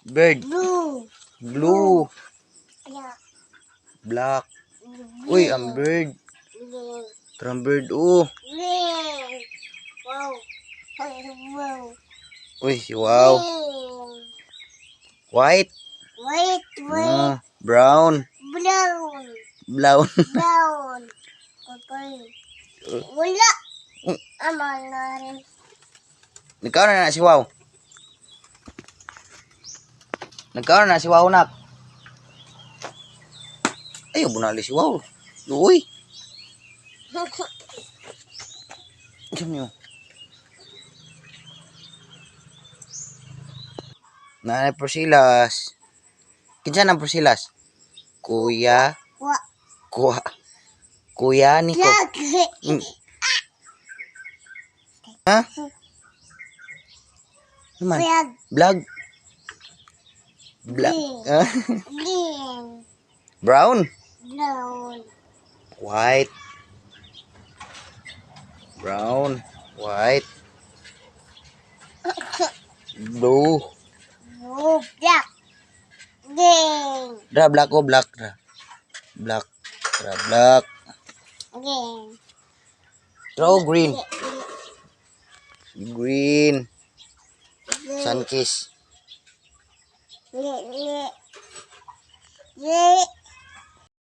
Bird. Blue. Blue. Black. Black. Uy, ang bird. Green. Parang bird. Oh. Green. Wow. Wow. Uy, si wow. Green. White. White. White. Brown. Brown. Brown. Brown. Okay. Wala. Ama na rin. Nagkaroon na si wow. Nagkaroon na si wow nak. Ayaw bunali si wow. Uy. Diyan nyo. Nanay Porsilas. Kinsa ng Porsilas? Kuya. Kuya Nico. Ha? Naman? Vlog. Green. Brown. Brown. White. Brown. White. Blue. Blue. Black. Green. Black ko black. Black. Black. Green. Green. Green. Sunkiss. Green.